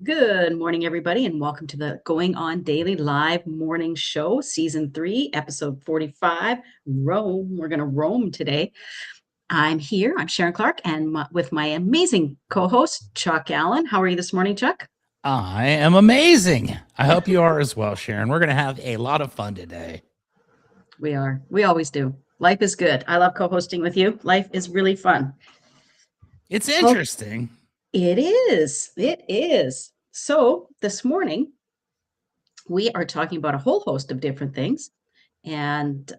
Good morning, everybody, and welcome to the Going On Daily Live Morning Show, Season 3, Episode 45, Rome. We're going to roam today. I'm here. I'm Sharon Clark, and with my amazing co-host, Chuck Allen. How are you this morning, Chuck? I am amazing. I hope you are as well, Sharon. We're going to have a lot of fun today. We are. We always do. Life is good. I love co-hosting with you. Life is really fun. It's interesting. It is. It is. So this morning, we are talking about a whole host of different things. And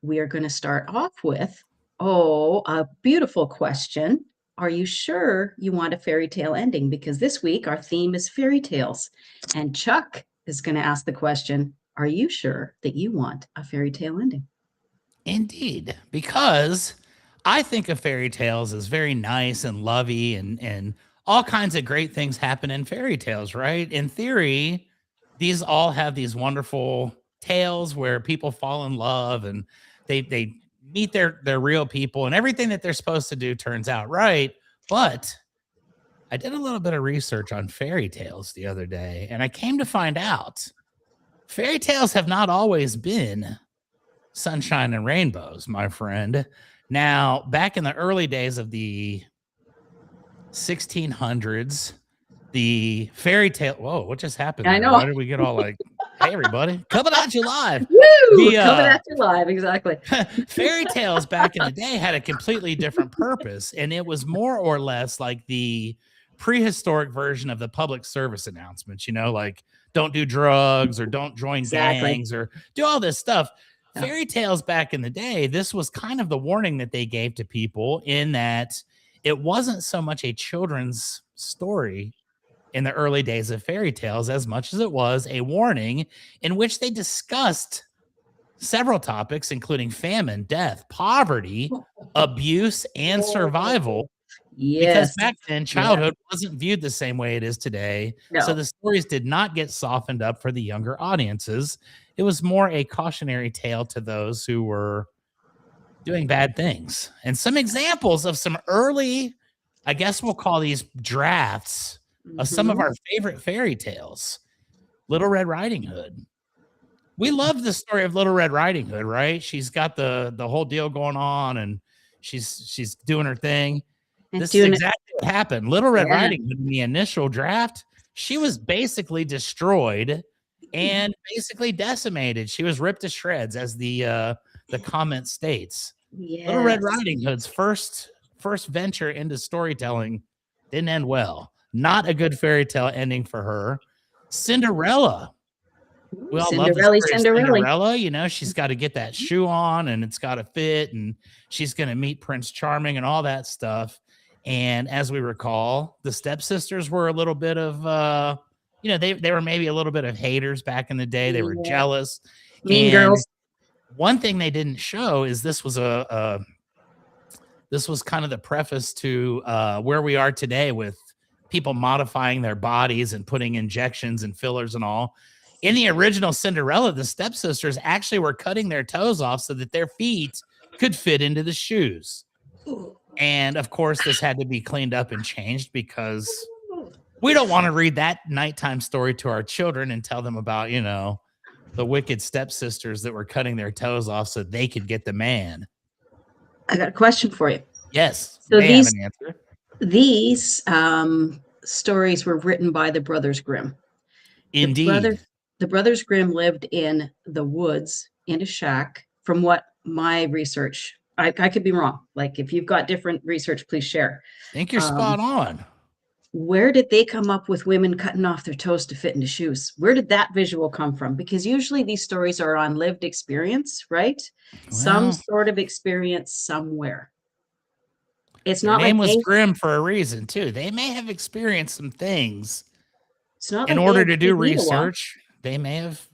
we are going to start off with, a beautiful question. Are you sure you want a fairy tale ending? Because this week our theme is fairy tales. And Chuck is going to ask the question, are you sure that you want a fairy tale ending? Indeed, because I think of fairy tales as very nice and lovey and all kinds of great things happen in fairy tales, right? In theory, these all have these wonderful tales where people fall in love and they meet their real people and everything that they're supposed to do turns out right. But I did a little bit of research on fairy tales the other day, and I came to find out fairy tales have not always been sunshine and rainbows, my friend. Now, back in the early days of the 1600s, the fairy tale. Whoa, what just happened? I know. Why did we get all like, hey, everybody, coming at you live? Woo! Coming at you live, exactly. Fairy tales back in the day had a completely different purpose, and it was more or less like the prehistoric version of the public service announcements, like don't do drugs or don't join gangs or do all this stuff. Yeah. Fairy tales back in the day, this was kind of the warning that they gave to people in that it wasn't so much a children's story in the early days of fairy tales as much as it was a warning in which they discussed several topics, including famine, death, poverty, abuse, and survival. Yes. Because back then, childhood wasn't viewed the same way it is today. No. So the stories did not get softened up for the younger audiences. It was more a cautionary tale to those who were doing bad things. And some examples of some early, I guess we'll call these drafts of some of our favorite fairy tales. Little Red Riding Hood. We love the story of Little Red Riding Hood, right? She's got the whole deal going on and she's doing her thing. This is exactly what happened. Little Red Riding Hood in the initial draft, she was basically destroyed and basically decimated. She was ripped to shreds, as the comment states. Little Red Riding Hood's first venture into storytelling didn't end well. Not a good fairy tale ending for her. Cinderella. We all love the story of Cinderella. She's got to get that shoe on and it's got to fit, and she's going to meet Prince Charming and all that stuff. And as we recall, the stepsisters were a little bit of, they were maybe a little bit of haters back in the day. They were jealous. Mean girls. One thing they didn't show is this was this was kind of the preface to where we are today with people modifying their bodies and putting injections and fillers and all. In the original Cinderella, the stepsisters actually were cutting their toes off so that their feet could fit into the shoes. And of course, this had to be cleaned up and changed because we don't want to read that nighttime story to our children and tell them about, the wicked stepsisters that were cutting their toes off so they could get the man. I got a question for you. Yes. So these stories were written by the Brothers Grimm. Indeed. The Brothers Grimm lived in the woods in a shack. From what my research, I could be wrong. Like, if you've got different research, please share. I think you're spot on. Where did they come up with women cutting off their toes to fit into shoes? Where did that visual come from? Because usually these stories are on lived experience, right? Well, some sort of experience somewhere. It's not like was Grimm for a reason too. They may have experienced some things. It's not in order to do research. They may have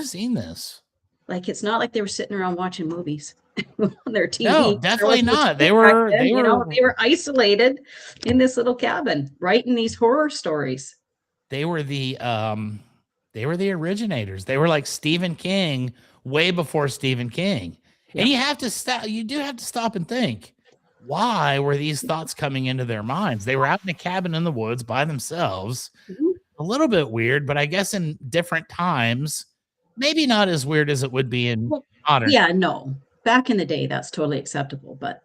seen this. Like, it's not like they were sitting around watching movies on their TV. No, definitely not. They were isolated in this little cabin, writing these horror stories. They were the originators. They were like Stephen King way before Stephen King. Yeah. And you do have to stop and think. why were these thoughts coming into their minds? They were out in a cabin in the woods by themselves. Mhm. A little bit weird, but I guess in different times, maybe not as weird as it would be in Well, modern. yeah, no. Back in the day, that's totally acceptable, but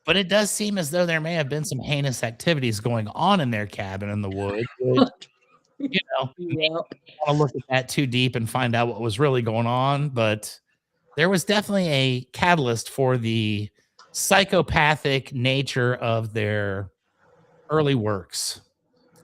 But it does seem as though there may have been some heinous activities going on in their cabin in the woods, which, maybe Yep. I don't wanna look at that too deep and find out what was really going on, but there was definitely a catalyst for the psychopathic nature of their early works.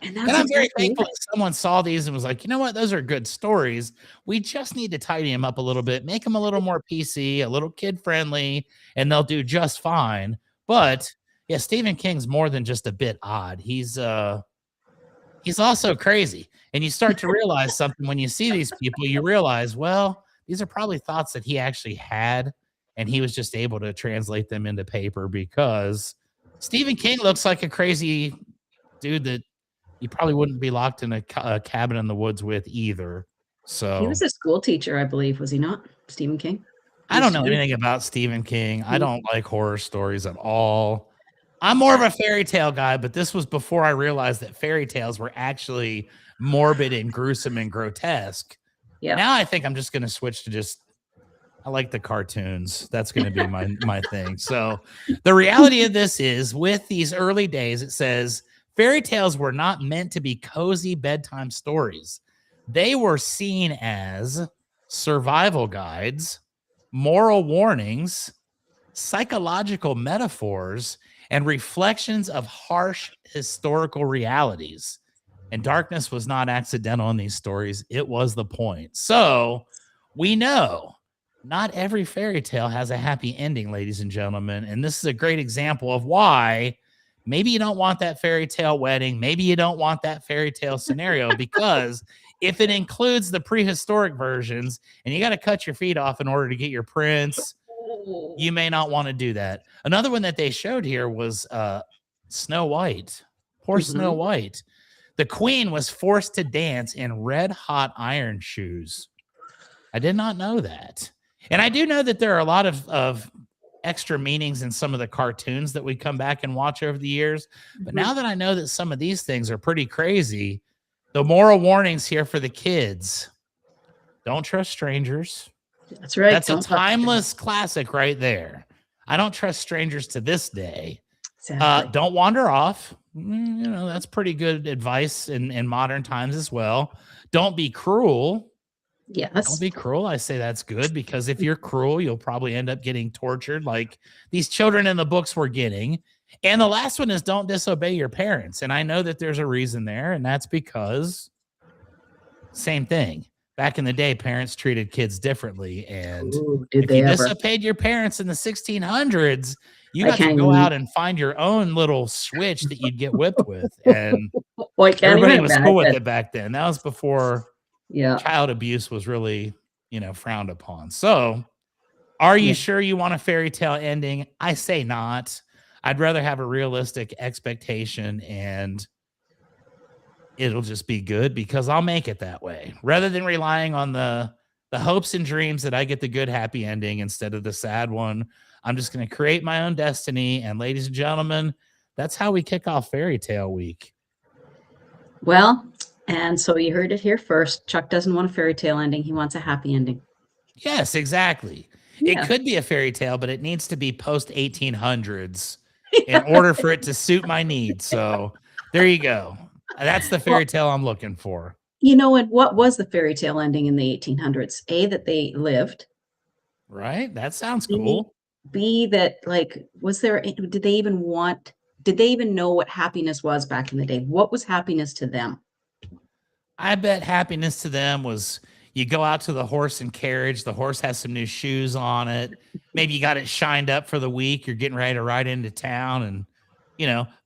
And And that's I'm very exactly thankful it. that someone saw these and was like, "You know what? Those are good stories. We just need to tidy them up a little bit, make them a little more PC, a little kid friendly, and they'll do just fine." But yeah, Stephen King's more than just a bit odd. He's also crazy. And you start to realize something when you see these people, you realize, well, these are probably thoughts that he actually had, and he was just able to translate them into paper because Stephen King looks like a crazy dude that you probably wouldn't be locked in a cabin in the woods with either. He was So a school teacher, I believe, was he not? Stephen King I don't used to know be. anything about Stephen King. I Mm. don't like horror stories at all. I'm more of a fairy tale guy, but this was before I realized that fairy tales were actually morbid and gruesome and grotesque. Yeah. Now I think I'm just going to switch to just I like the cartoons. That's going to be my thing. So the reality of this is with these early days it says fairy tales were not meant to be cozy bedtime stories. They were seen as survival guides, moral warnings, psychological metaphors, and reflections of harsh historical realities. And darkness was not accidental in these stories, it was the point. So we know not every fairy tale has a happy ending, ladies and gentlemen. And this is a great example of why maybe you don't want that fairy tale wedding. Maybe you don't want that fairy tale scenario because if it includes the prehistoric versions and you got to cut your feet off in order to get your prince, you may not want to do that. Another one that they showed here was Snow White. Poor Snow Mhm. White. The queen was forced to dance in red hot iron shoes. I did not know that. And I do know that there are a lot of extra meanings in some of the cartoons that we come back and watch over the years. But Mhm. now that I know that some of these things are pretty crazy, the moral warnings here for the kids: don't trust strangers. That's right. That's a Don't trust strangers. timeless classic right there. I don't trust strangers to this day. Exactly. Don't wander off. That's pretty good advice in modern times as well. Don't be cruel. Don't Yes. be cruel. I say that's good because if you're cruel, you'll probably end up getting tortured like these children in the books were getting. And the last one is don't disobey your parents. And I know that there's a reason there, and that's because same thing. Back in the day, parents treated kids differently. And Ooh, did if you they ever? disobeyed your parents in the 1600s, you I got to can't go even out and find your own little switch that you'd get whipped with. And oh, I can't even everybody was cool with imagine. it back then. That was before Yeah. child abuse was really, frowned upon. So, are you Yeah. sure you want a fairy tale ending? I say not. I'd rather have a realistic expectation and it'll just be good because I'll make it that way rather than relying on the hopes and dreams that I get the good happy ending instead of the sad one. I'm just going to create my own destiny. And ladies and gentlemen, that's how we kick off fairy tale week. Well, and so you heard it here first. Chuck doesn't want a fairy tale ending. He wants a happy ending. Yes, exactly. It Yeah. could be a fairy tale, but it needs to be post 1800s in order for it to suit my needs. So there you go. That's the Well, fairy tale I'm looking for. and what was the fairy tale ending in the 1800s? A, that they lived. Right? That sounds B, cool. B, that like, did they even know what happiness was back in the day? What was happiness to them? I bet happiness to them was you go out to the horse and carriage, the horse has some new shoes on it. Maybe you got it shined up for the week. You're getting ready to ride into town and,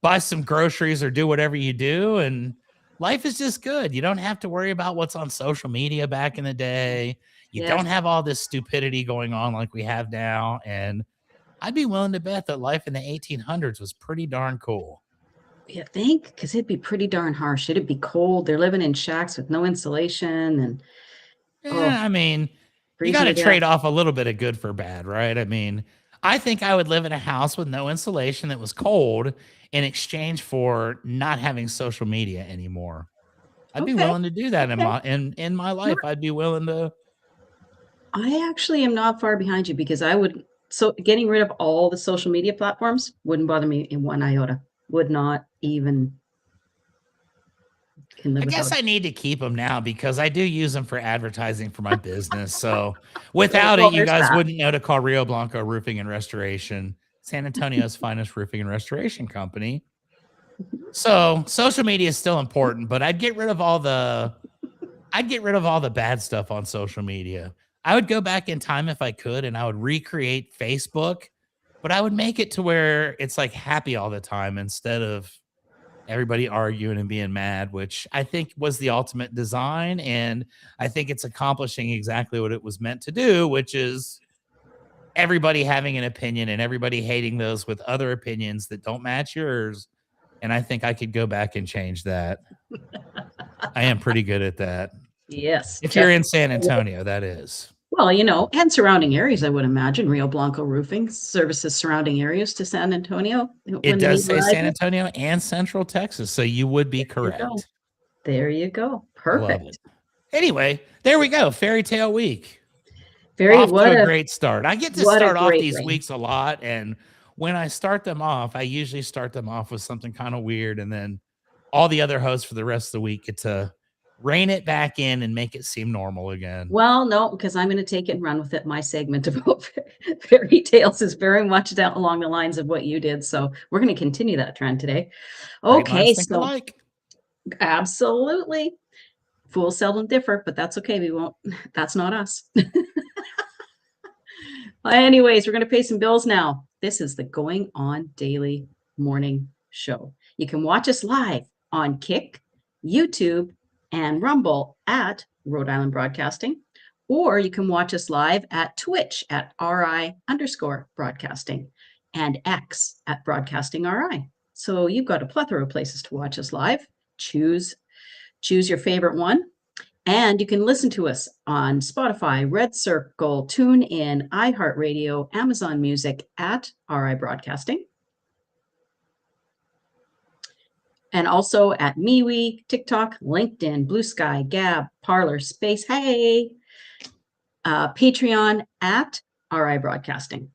buy some groceries or do whatever you do. And life is just good. You don't have to worry about what's on social media back in the day. You Yes. don't have all this stupidity going on like we have now. And I'd be willing to bet that life in the 1800s was pretty darn cool. You think? Because it'd be pretty darn harsh. It'd be cold. They're living in shacks with no insulation and oh, Yeah, I mean, you got freezing to to death. trade off a little bit of good for bad, right? I mean, I think I would live in a house with no insulation that was cold in exchange for not having social media anymore. I'd be Okay. willing to do that Okay. in my life. I'd be willing to. I actually am not far behind you because I would, so getting rid of all the social media platforms wouldn't bother me in one iota. Would not even can live I guess without it. I need to keep them now because I do use them for advertising for my business. So without it, Well, you there's guys that. wouldn't know to call Rio Blanco Roofing and Restoration, San Antonio's finest roofing and restoration company. So social media is still important, but I'd get rid of all the bad stuff on social media. I would go back in time if I could and I would recreate Facebook, but I would make it to where it's like happy all the time instead of everybody arguing and being mad, which I think was the ultimate design. And I think it's accomplishing exactly what it was meant to do, which is everybody having an opinion and everybody hating those with other opinions that don't match yours. And I think I could go back and change that. I am pretty good at that. Yes, If you're in definitely. San Antonio, that is. Well, and surrounding areas, I would imagine. Rio Blanco Roofing services surrounding areas to San Antonio It when the does need say San arises. Antonio and Central Texas, so you would be There you go. correct. There you go. I love it. Perfect. Anyway, there we go. Fairy Tale Week. Very Off to a great start. I get to what a start off great these way. weeks a lot, and when I start them off, I usually start them off with something kind of weird, and then all the other hosts for the rest of the week get to rein it back in and make it seem normal again. Well, no, because I'm going to take it and run with it. My segment about fairy tales is very much down along the lines of what you did. So we're going to continue that trend today. Great Okay, minds think so alike. absolutely. Fools seldom differ, but that's okay. We won't, that's not us. Anyways, we're going to pay some bills now. This is the Going On Daily Morning Show. You can watch us live on Kick, YouTube, and Rumble at Rhode Island Broadcasting, or you can watch us live at Twitch at RI_broadcasting and X at broadcasting RI. So you've got a plethora of places to watch us live. Choose your favorite one. And you can listen to us on Spotify, Red Circle, TuneIn, iHeartRadio, Amazon Music at RI Broadcasting. And also at MeWe, TikTok, LinkedIn, Blue Sky, Gab, Parler, Space, hey, Patreon at RI Broadcasting.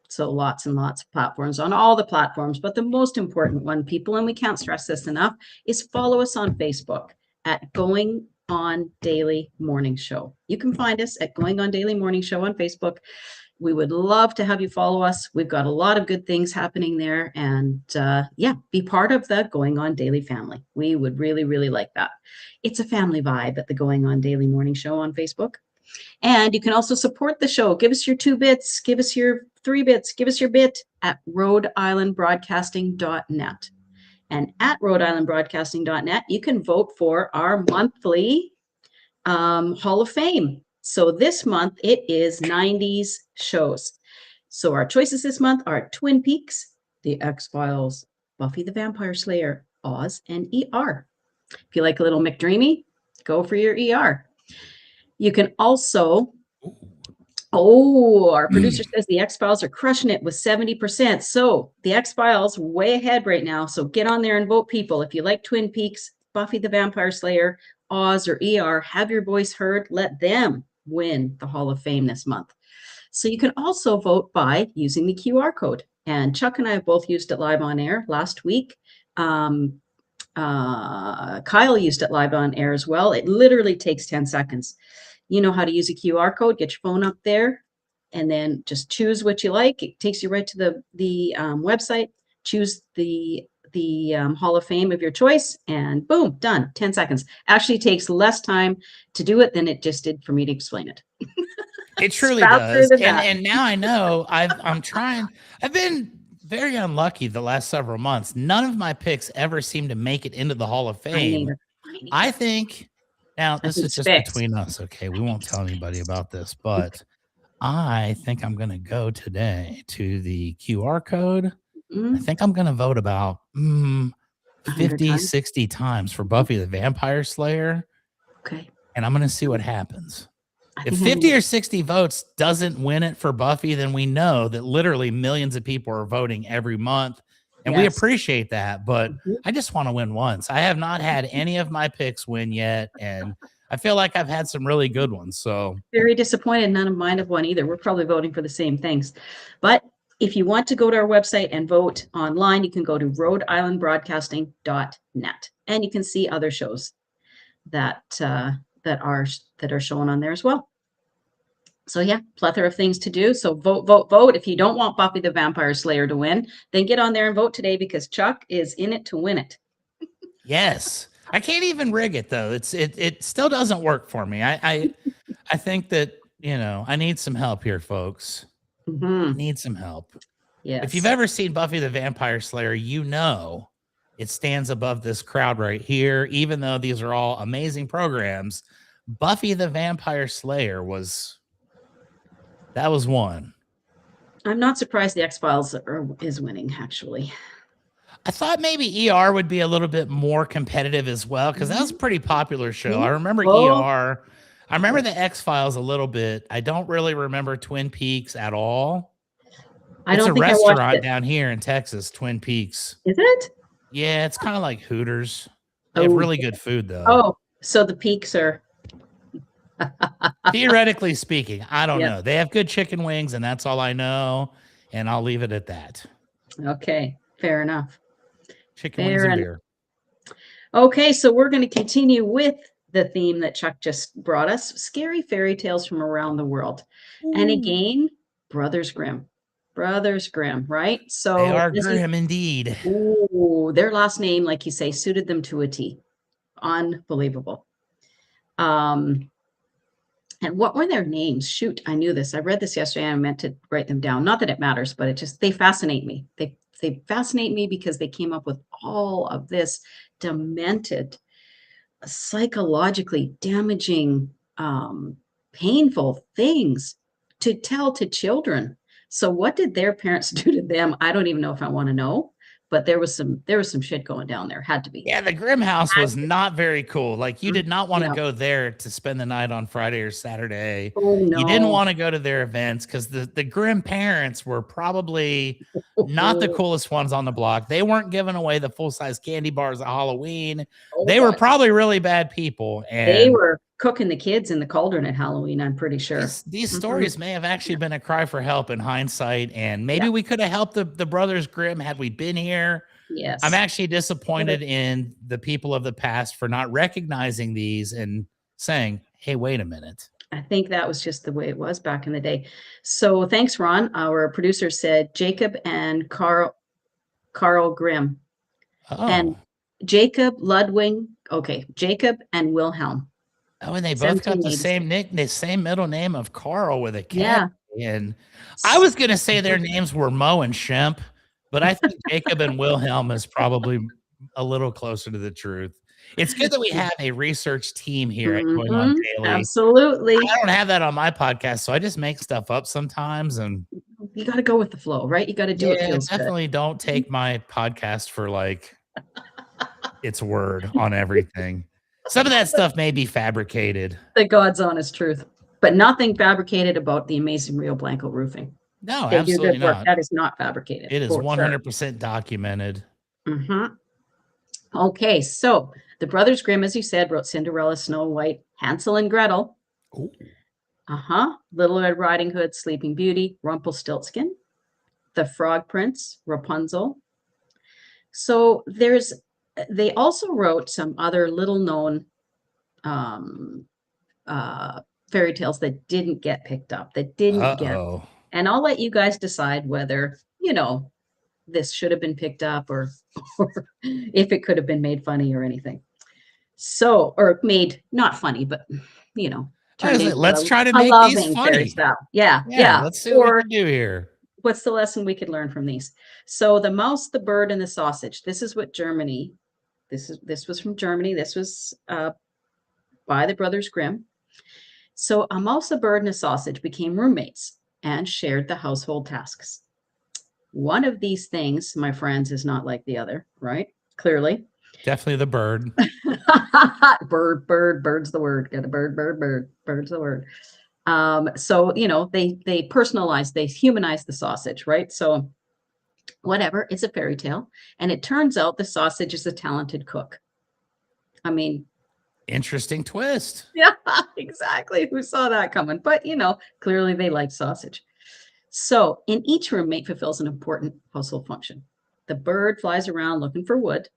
So lots and lots of platforms on all the platforms. But the most important one, people, and we can't stress this enough, is follow us on Facebook at Going On Daily Morning Show. You can find us at Going On Daily Morning Show on Facebook. We would love to have you follow us. We've got a lot of good things happening there. And be part of the Going On Daily family. We would really, really like that. It's a family vibe at the Going On Daily Morning Show on Facebook. And you can also support the show. Give us your 2 bits, give us your 3 bits, give us your bit at rhodeislandbroadcasting.net. And at rhodeislandbroadcasting.net, you can vote for our monthly Hall of Fame. So this month it is 90s shows. So our choices this month are Twin Peaks, The X-Files, Buffy the Vampire Slayer, Oz, and ER. If you like a little McDreamy, go for your ER. You can also, our producer says the X-Files are crushing it with 70%. So the X-Files way ahead right now. So get on there and vote, people. If you like Twin Peaks, Buffy the Vampire Slayer, Oz, or ER, have your voice heard. Let them win the Hall of Fame this month. So you can also vote by using the QR code. And Chuck and I have both used it live on air last week. Kyle used it live on air as well. It literally takes 10 seconds. You know how to use a QR code. Get your phone up there and then just choose what you like. It takes you right to the website. Choose the Hall of Fame of your choice, and boom, done. 10 seconds. Actually takes less time to do it than it just did for me to explain it. It truly does. And now I know I've been very unlucky the last several months. None of my picks ever seem to make it into the Hall of Fame. I think now this is just between us, okay? We won't tell anybody about this, but I think I'm going to go today to the QR code. I think I'm going to vote about 50, 60 times for Buffy the Vampire Slayer. Okay. And I'm going to see what happens. If 50 or 60 votes doesn't win it for Buffy, then we know that literally millions of people are voting every month. And we appreciate that. But I just want to win once. I have not had any of my picks win yet. And I feel like I've had some really good ones. So very disappointed. None of mine have won either. We're probably voting for the same things. But if you want to go to our website and vote online, you can go to rhodeislandbroadcasting.net, and you can see other shows that are shown on there as well. So yeah, plethora of things to do. So vote, vote, vote. If you don't want Buffy the Vampire Slayer to win, then get on there and vote today, because Chuck is in it to win it. Yes. I can't even rig it though. It still doesn't work for me. I think that, I need some help here, folks. I need some help. Yes. If you've ever seen Buffy the Vampire Slayer, it stands above this crowd right here. Even though these are all amazing programs, Buffy the Vampire Slayer was one. I'm not surprised the X-Files is winning, actually. I thought maybe ER would be a little bit more competitive as well, because that was a pretty popular show. I remember ER. I remember the X-Files a little bit. I don't really remember Twin Peaks at all. It's a restaurant down here in Texas, Twin Peaks. Is it? Yeah, it's kind of like Hooters. They have really good food, though. Oh, so the Peaks are... Theoretically speaking, I don't know. They have good chicken wings, and that's all I know, and I'll leave it at that. Okay, fair enough. Chicken wings and beer. Okay, so we're going to continue with the theme that Chuck just brought us, scary fairy tales from around the world. Ooh. And again, Brothers Grimm. Brothers Grimm, right? So they are grim indeed. Ooh, their last name, like you say, suited them to a T. Unbelievable. And what were their names? Shoot, I knew this. I read this yesterday and I meant to write them down. Not that it matters, but they fascinate me. They fascinate me because they came up with all of this demented, psychologically damaging, painful things to tell to children. So what did their parents do to them? I don't even know if I want to know, but there was some shit going down there. Had to be. Yeah, the Grimm house was not very cool. Like, you did not want to go there to spend the night on Friday or Saturday. Oh, no. You didn't want to go to their events because the Grimm parents were probably not the coolest ones on the block. They weren't giving away the full-size candy bars at Halloween. They were probably really bad people. And they were cooking the kids in the cauldron at Halloween, I'm pretty sure. These stories may have actually been a cry for help in hindsight, and maybe we could have helped the Brothers Grimm had we been here. Yes. I'm actually disappointed in the people of the past for not recognizing these and saying, hey, wait a minute. I think that was just the way it was back in the day. So thanks, Ron. Our producer said Jacob and Carl Grimm. Oh. And Jacob Ludwig. Okay, Jacob and Wilhelm. Oh, and they both got the same middle name of Carl with a K. Yeah. And I was going to say their names were Mo and Shemp, but I think Jacob and Wilhelm is probably a little closer to the truth. It's good that we have a research team here at Going On Daily. Absolutely. I don't have that on my podcast, so I just make stuff up sometimes. And you got to go with the flow, right? You got to do it. Definitely don't take my podcast for like its word on everything. Some of that stuff may be fabricated. The God's honest truth, but nothing fabricated about the amazing Rio Blanco roofing. No, absolutely not. That is not fabricated. It is 100% documented. Okay, so the Brothers Grimm, as you said, wrote Cinderella, Snow White, Hansel and Gretel. Ooh. Little Red Riding Hood, Sleeping Beauty, Rumpelstiltskin, The Frog Prince, Rapunzel. So they also wrote some other little known fairy tales that didn't get picked up, and I'll let you guys decide whether, this should have been picked up or if it could have been made funny or anything. So, or made not funny, but, let's try to make these funny. Yeah. Let's see what we can do here. What's the lesson we could learn from these? So the mouse, the bird, and the sausage. This is what Germany. This was from Germany. This was by the Brothers Grimm. So a mouse, a bird, and a sausage became roommates and shared the household tasks. One of these things, my friends, is not like the other, right? Clearly. Definitely the bird. Bird's the word. Got a bird, bird's the word. So, they personalize, they humanize the sausage, right? So whatever, it's a fairy tale. And it turns out the sausage is a talented cook. I mean, interesting twist. yeah, exactly. Who saw that coming? But, clearly they like sausage. So in each roommate fulfills an important household function. The bird flies around looking for wood.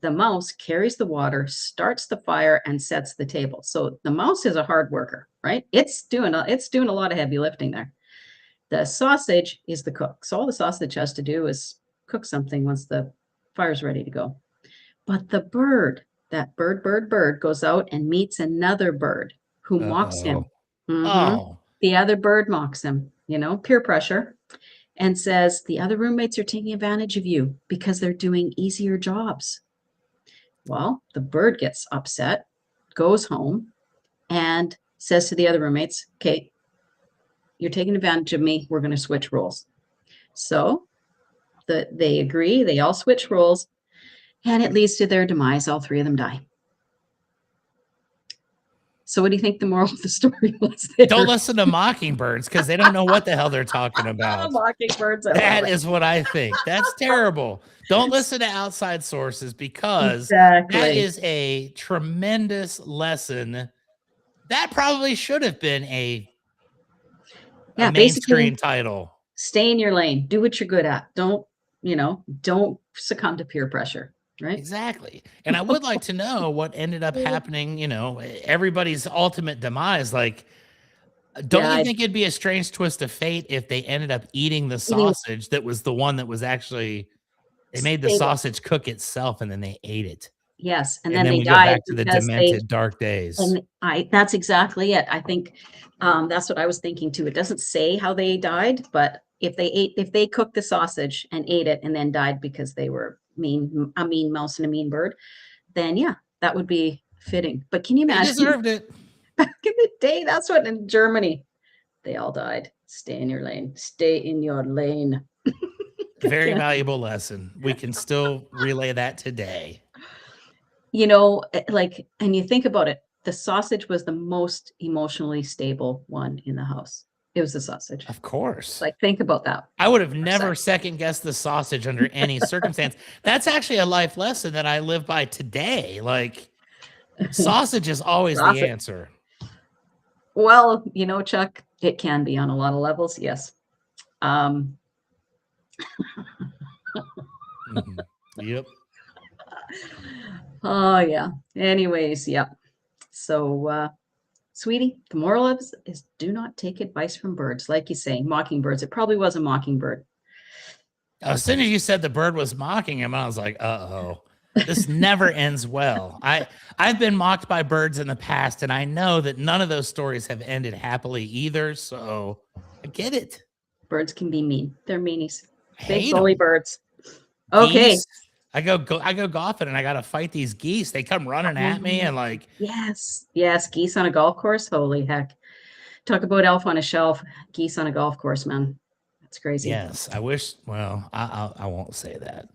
The mouse carries the water, starts the fire, and sets the table. So the mouse is a hard worker, right? It's doing a lot of heavy lifting there. The sausage is the cook. So all the sausage has to do is cook something once the fire's ready to go. But the bird, that bird goes out and meets another bird who mocks him. Oh, The other bird mocks him, peer pressure, and says the other roommates are taking advantage of you because they're doing easier jobs. Well, the bird gets upset, goes home, and says to the other roommates, okay, you're taking advantage of me. We're going to switch roles. So they agree. They all switch roles, and it leads to their demise. All three of them die. So what do you think the moral of the story was there? Don't listen to mockingbirds because they don't know what the hell they're talking about. Mockingbirds. That is what I think. That's terrible. Don't listen to outside sources because that is a tremendous lesson. That probably should have been a mainstream title. Stay in your lane. Do what you're good at. Don't succumb to peer pressure. Right? Exactly. And I would like to know what ended up happening, everybody's ultimate demise. Like, don't you think it'd be a strange twist of fate if they ended up eating the sausage that was the one that was actually, they made the sausage cook itself and then they ate it. Yes. And then they we died go back to the demented dark days. And that's exactly it. I think that's what I was thinking too. It doesn't say how they died, but if they cooked the sausage and ate it and then died because they were a mean mouse and a mean bird, then yeah, that would be fitting. But can you imagine? They deserved it. Back in the day, that's what in Germany, they all died. Stay in your lane. Stay in your lane. Very valuable lesson. We can still relay that today. And you think about it, the sausage was the most emotionally stable one in the house. It was the sausage. Of course. Like, think about that. I would have never second guessed the sausage under any circumstance. That's actually a life lesson that I live by today. Like, sausage is always the answer. Well, Chuck, it can be on a lot of levels. Yes. Yep. Oh, yeah. Anyways, yeah. So, sweetie, the moral is do not take advice from birds. Like you say, mockingbirds. It probably was a mockingbird. As soon as you said the bird was mocking him, I was like, uh-oh, this never ends well. I've been mocked by birds in the past, and I know that none of those stories have ended happily either, so I get it. Birds can be mean. They're meanies. Big bully birds. Okay. Geese. I go golfing and I got to fight these geese. They come running at me and like. Yes. Geese on a golf course. Holy heck. Talk about elf on a shelf. Geese on a golf course, man. That's crazy. Yes. I wish. Well, I won't say that.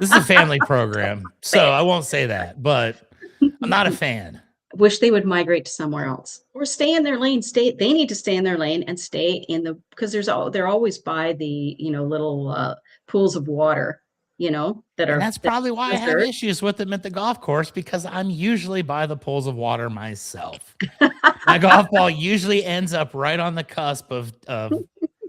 This is a family program, so I won't say that, but I'm not a fan. Wish they would migrate to somewhere else or stay in their lane. They need to stay in their lane and stay because they're always by the, little pools of water. That's probably why I have issues with them at the golf course, because I'm usually by the pools of water myself. My golf ball usually ends up right on the cusp of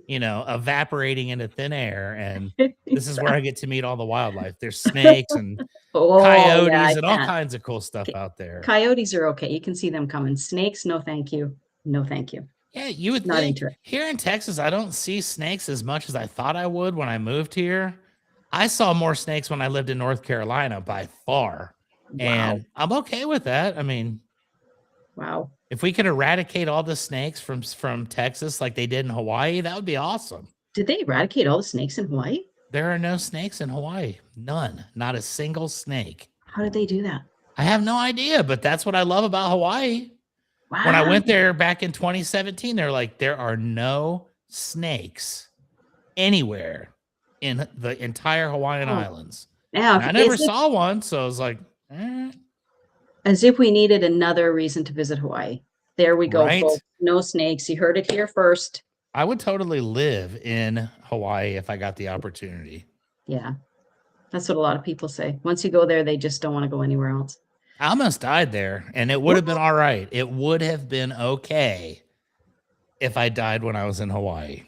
evaporating into thin air. And this is where I get to meet all the wildlife. There's snakes and coyotes and all kinds of cool stuff out there. Coyotes are okay. You can see them coming. Snakes, no, thank you. No, thank you. Yeah, you would think here in Texas, I don't see snakes as much as I thought I would when I moved here. I saw more snakes when I lived in North Carolina by far. Wow. And I'm okay with that. I mean, wow. If we could eradicate all the snakes from Texas like they did in Hawaii, that would be awesome. Did they eradicate all the snakes in Hawaii? There are no snakes in Hawaii. None. Not a single snake. How did they do that? I have no idea, but that's what I love about Hawaii. Wow. When I went there back in 2017, they're like, there are no snakes anywhere in the entire Hawaiian Islands. Yeah, I never saw one, so I was like, As if we needed another reason to visit Hawaii. There we go, Right? folks. No snakes. You heard it here first. I would totally live in Hawaii if I got the opportunity. Yeah. That's what a lot of people say. Once you go there, they just don't want to go anywhere else. I almost died there, and it would have been all right. It would have been okay if I died when I was in Hawaii.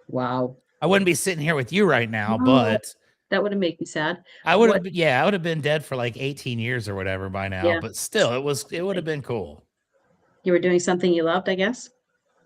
Wow. I wouldn't be sitting here with you right now, No, but that would have made me sad. I would have, I would have been dead for like 18 years or whatever by now, Yeah. but still, it would have been cool. You were doing something you loved, I guess?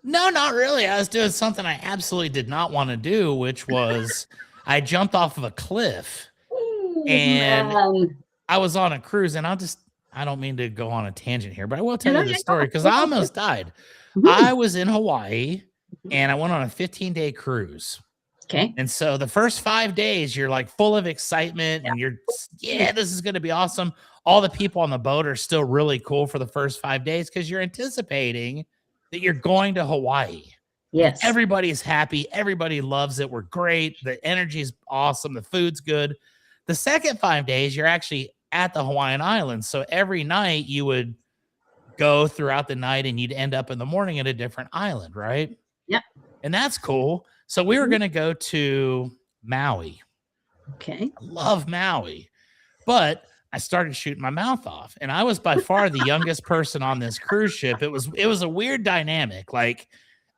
No, not really. I was doing something I absolutely did not want to do, which was I jumped off of a cliff. Ooh, And man. I was on a cruise, and I don't mean to go on a tangent here, but I will tell you the Yeah, story because I almost died. Mhm. I was in Hawaii and I went on a 15-day cruise. Okay. And so the first 5 days, you're like full of excitement and this is going to be awesome. All the people on the boat are still really cool for the first 5 days because you're anticipating that you're going to Hawaii. Yes. Everybody's happy. Everybody loves it. We're great. The energy is awesome. The food's good. The second 5 days, you're actually at the Hawaiian Islands. So every night you would go throughout the night and you'd end up in the morning at a different island, right? Yep. And that's cool. So we were going to go to Maui. Okay. I love Maui. But I started shooting my mouth off. And I was by far the youngest person on this cruise ship. It was a weird dynamic. Like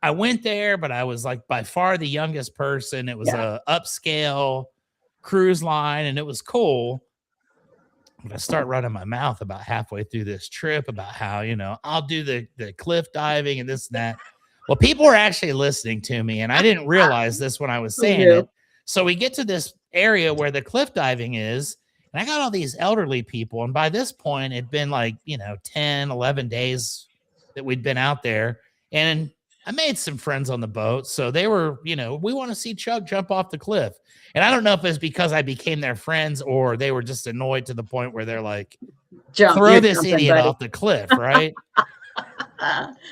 I went there, but I was like by far the youngest person. It was a upscale cruise line and it was cool. But I start running my mouth about halfway through this trip about how, I'll do the cliff diving and this and that. Well, people were actually listening to me, and I didn't realize this when I was saying it. So we get to this area where the cliff diving is, and I got all these elderly people. And by this point, it'd been like, 10, 11 days that we'd been out there. And I made some friends on the boat. So they were, we want to see Chuck jump off the cliff. And I don't know if it's because I became their friends or they were just annoyed to the point where they're like, throw this idiot off the cliff, right?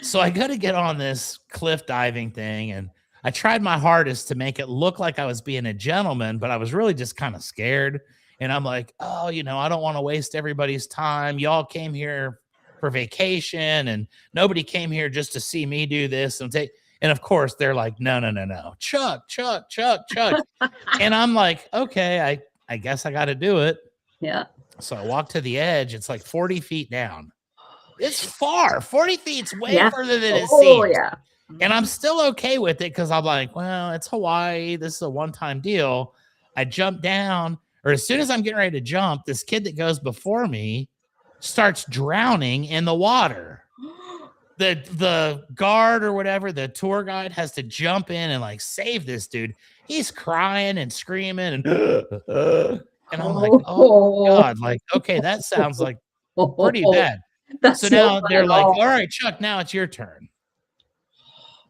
So I got to get on this cliff diving thing. And I tried my hardest to make it look like I was being a gentleman, but I was really just kind of scared. And I'm like, oh, I don't want to waste everybody's time. Y'all came here for vacation and nobody came here just to see me do this and take. And of course they're like, no, Chuck. And I'm like, okay, I guess I got to do it. Yeah. So I walk to the edge. It's like 40 feet down. It's far. 40 feet's way further than it seems. Oh, yeah. And I'm still okay with it because I'm like, well, it's Hawaii. This is a one-time deal. I jump down, or as soon as I'm getting ready to jump, this kid that goes before me starts drowning in the water. The guard or whatever, the tour guide has to jump in and like save this dude. He's crying and screaming and I'm like, oh God, like, okay, that sounds like pretty bad. So now they're like, all right, Chuck, now it's your turn.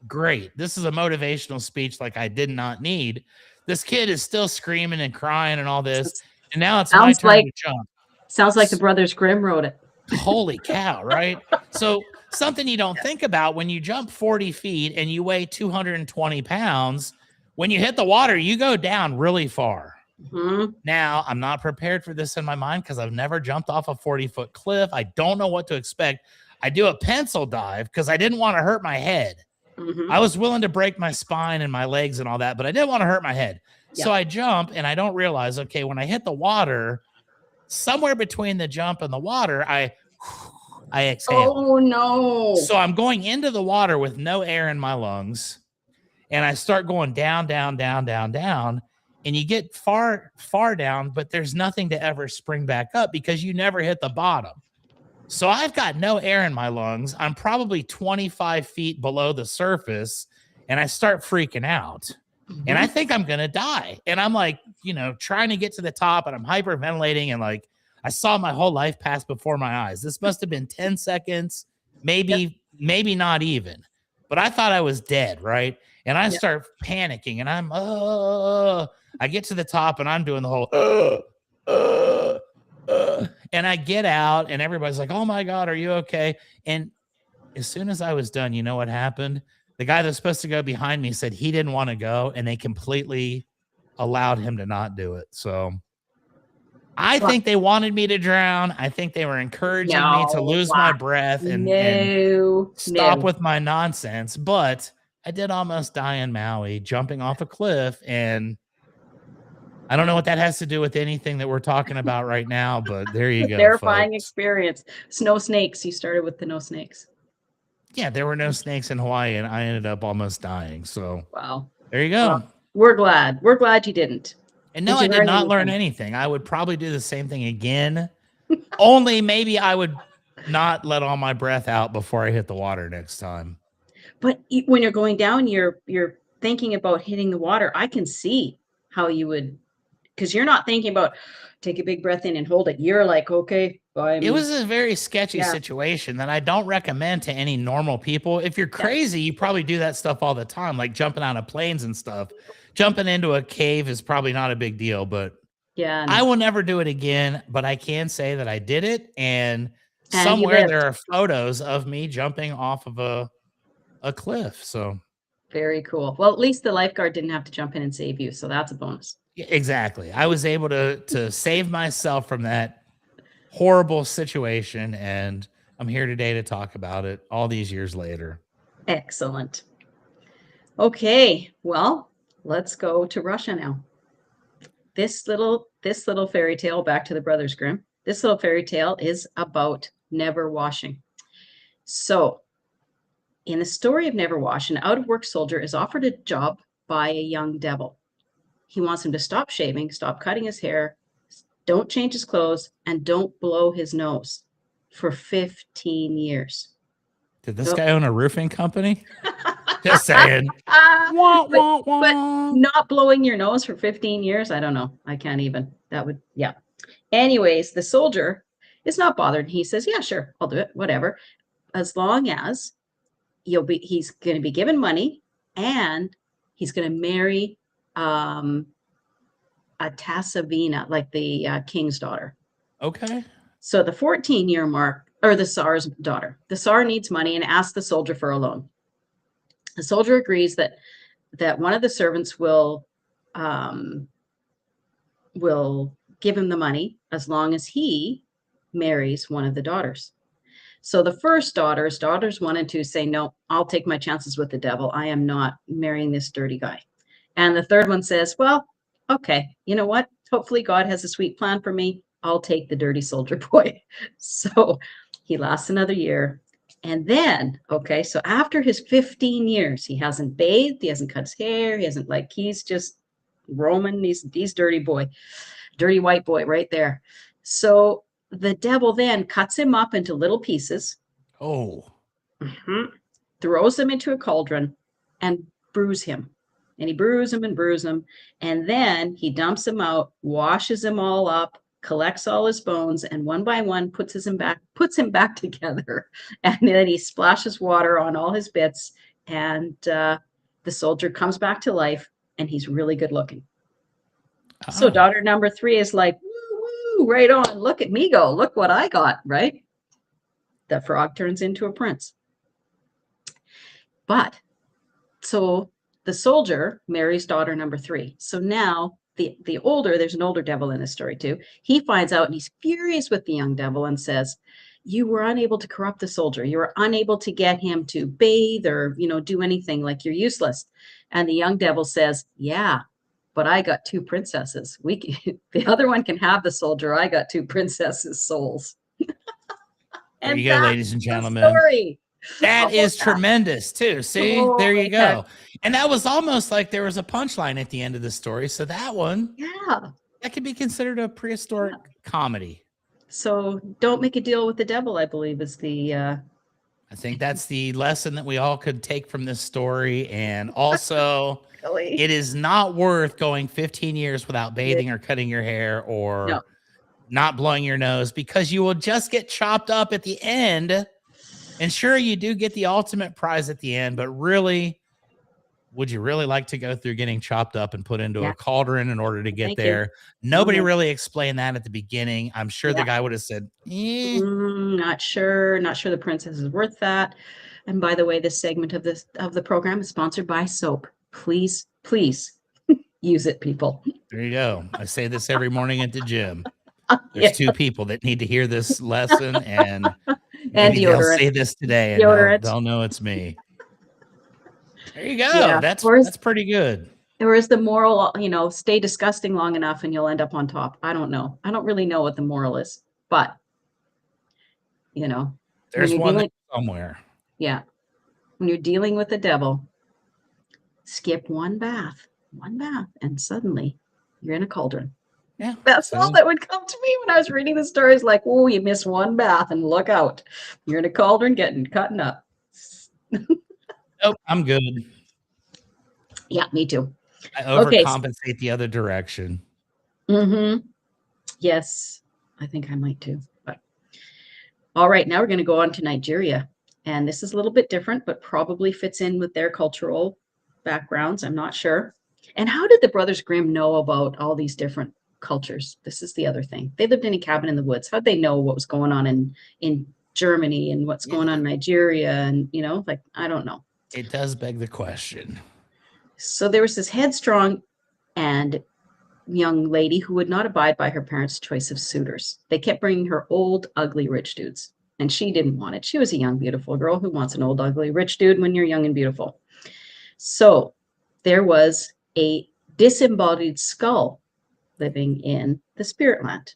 Great. This is a motivational speech like I did not need. This kid is still screaming and crying and all this. And now it's my turn to jump. Sounds like the Brothers Grimm wrote it. Holy cow, right? So something you don't think about when you jump 40 feet and you weigh 220 pounds, when you hit the water, you go down really far. Mm-hmm. Now, I'm not prepared for this in my mind because I've never jumped off a 40-foot cliff. I don't know what to expect. I do a pencil dive because I didn't want to hurt my head. Mm-hmm. I was willing to break my spine and my legs and all that, but I didn't want to hurt my head. Yeah. So I jump and I don't realize, okay, when I hit the water, somewhere between the jump and the water, I exhale. Oh, no. So I'm going into the water with no air in my lungs, and I start going down, down, down, down, down. And you get far, far down, but there's nothing to ever spring back up because you never hit the bottom. So I've got no air in my lungs. I'm probably 25 feet below the surface, and I start freaking out. Mm-hmm. And I think I'm going to die. And I'm like, trying to get to the top, and I'm hyperventilating, and like I saw my whole life pass before my eyes. This must have been 10 seconds, maybe not even. But I thought I was dead, right? And I start panicking, and I'm, I get to the top and I'm doing the whole, and I get out and everybody's like, oh my God, are you okay? And as soon as I was done, you know what happened? The guy that's supposed to go behind me said he didn't want to go, and they completely allowed him to not do it. So I think they wanted me to drown. I think they were encouraging me to No, lose my breath and no, stop no. with my nonsense. But I did almost die in Maui jumping off a cliff. And I don't know what that has to do with anything that we're talking about right now, but there you go, Terrifying folks. experience. Snow snakes. You started with the no snakes. Yeah, there were no snakes in Hawaii, and I ended up almost dying. So Wow. there you go. Well, we're glad. We're glad you didn't. And no, Did you I did learn not learn anything? anything. I would probably do the same thing again. Only maybe I would not let all my breath out before I hit the water next time. But when you're going down, you're thinking about hitting the water. I can see how you would, because you're not thinking about take a big breath in and hold it. You're like, okay, It was a very sketchy yeah, situation that I don't recommend to any normal people. If you're yeah, crazy, you probably do that stuff all the time, like jumping out of planes and stuff. Jumping into a cave is probably not a big deal, but yeah. I No. will never do it again. But I can say that I did it, and And you somewhere there lived. are photos of me jumping off of a cliff. So Very cool. Well, at least the lifeguard didn't have to jump in and save you, so that's a bonus. yeah, exactly, I was able to save myself from that horrible situation, and I'm here today to talk about it all these years later. Excellent. Okay, well, let's go to Russia now. This little fairy tale, back to the Brothers Grimm. This little fairy tale is about never washing. So, in the story of Never Wash, an out-of-work soldier is offered a job by a young devil. He wants him to stop shaving, stop cutting his hair, don't change his clothes, and don't blow his nose for 15 years. Did this So, guy own a roofing company? Just saying. Wah, but wah, but wah. not blowing your nose for 15 years, I don't know. I can't even. That would, yeah. Anyways, the soldier is not bothered. He says, "Yeah, sure, I'll do it. Whatever, as long as he's going to be given money, and he's going to marry um a Tassavina, like the king's daughter." Okay. So the 14-year mark, or the Tsar's daughter. The Tsar needs money and asks the soldier for a loan. The soldier agrees that one of the servants um, will give him the money as long as he marries one of the daughters. So the first daughters 1 and 2 say, "No, I'll take my chances with the devil. I am not marrying this dirty guy." And the third one says, "Well, okay, you know what? Hopefully God has a sweet plan for me. I'll take the dirty soldier boy." So he lasts another year. And then, okay, so after his 15 years, he hasn't bathed, he hasn't cut his hair, he's just roaming, he's dirty white boy right there. So the devil then cuts him up into little pieces, Oh. throws them into a cauldron, and brews him. And he brews him and brews him. And then he dumps him out, washes him all up, collects all his bones, and one by one puts him back together. And then he splashes water on all his bits. And the soldier comes back to life, and he's really good looking. So Oh. daughter number 3 is like, woo, woo, right on. Look at me go. Look what I got, right? The frog turns into a prince. But so the soldier marries daughter number 3. So now there's an older devil in this story too. He finds out and he's furious with the young devil and says, "You were unable to corrupt the soldier. You were unable to get him to bathe or, do anything. Like, you're useless." And the young devil says, "Yeah, but I got 2 princesses. The other one can have the soldier. I got 2 princesses' souls." There And you go, that's ladies and the gentlemen. story. How That about is that? tremendous too. See, there you Holy heck. go. And that was almost like there was a punchline at the end of the story. So that one, Yeah. that could be considered a prehistoric comedy. So don't make a deal with the devil, I believe, is the I think that's the lesson that we all could take from this story. And also, really. it is not worth going 15 years without bathing or cutting your hair or No. not blowing your nose, because you will just get chopped up at the end. And sure, you do get the ultimate prize at the end, but really, would you really like to go through getting chopped up and put into Yeah. a cauldron in order to get Thank you. there? Nobody No. really explained that at the beginning. I'm sure the Yeah. guy would have said, eh. Not sure. Not sure the princess is worth that. And by the way, this segment of the program is sponsored by soap. Please, please use it, people. There you go. I say this every morning at the gym. There's two people that need to hear this lesson, and And maybe they'll deodorant. say this today, and Deodorant. they'll know it's me. There you go. Yeah. That's pretty good. Or is the moral, stay disgusting long enough and you'll end up on top? I don't know. I don't really know what the moral is, but when There's you're one dealing, somewhere. yeah, when you're dealing with the devil, skip one bath, and suddenly you're in a cauldron. Yeah, That's all that would come to me when I was reading the stories. Like, oh, you miss one bath and look out, you're in a cauldron getting cutting up. Nope, I'm good. Yeah, me too. I overcompensate the other direction. Mm-hmm. Yes, I think I might too. But all right, now we're going to go on to Nigeria. And this is a little bit different, but probably fits in with their cultural backgrounds. I'm not sure. And how did the Brothers Grimm know about all these different cultures? This is the other thing. They lived in a cabin in the woods. How'd they know what was going on in Germany and what's going on in Nigeria? And, I don't know. It does beg the question. So there was this headstrong and young lady who would not abide by her parents' choice of suitors. They kept bringing her old, ugly, rich dudes, and she didn't want it. She was a young, beautiful girl. Who wants an old, ugly, rich dude when you're young and beautiful? So there was a disembodied skull living in the spirit land,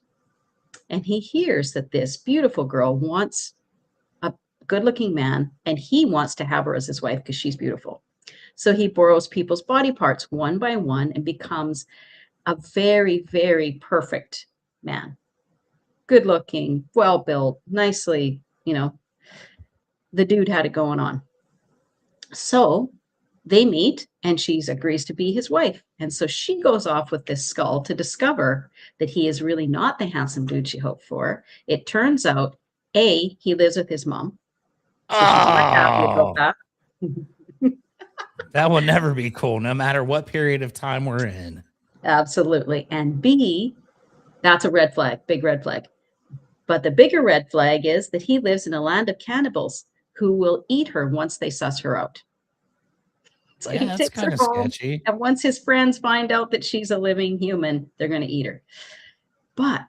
and he hears that this beautiful girl wants a good-looking man, and he wants to have her as his wife because she's beautiful. So he borrows people's body parts one by one and becomes a very, very perfect man. Good looking, well built, nicely, the dude had it going on. So they meet and she agrees to be his wife. And so she goes off with this skull to discover that he is really not the handsome dude she hoped for. It turns out, he lives with his mom. So she's not happy about that. That will never be cool, no matter what period of time we're in. Absolutely. And B, that's a red flag, big red flag. But the bigger red flag is that he lives in a land of cannibals who will eat her once they suss her out. So he takes her home, sketchy. And once his friends find out that she's a living human, they're going to eat her. But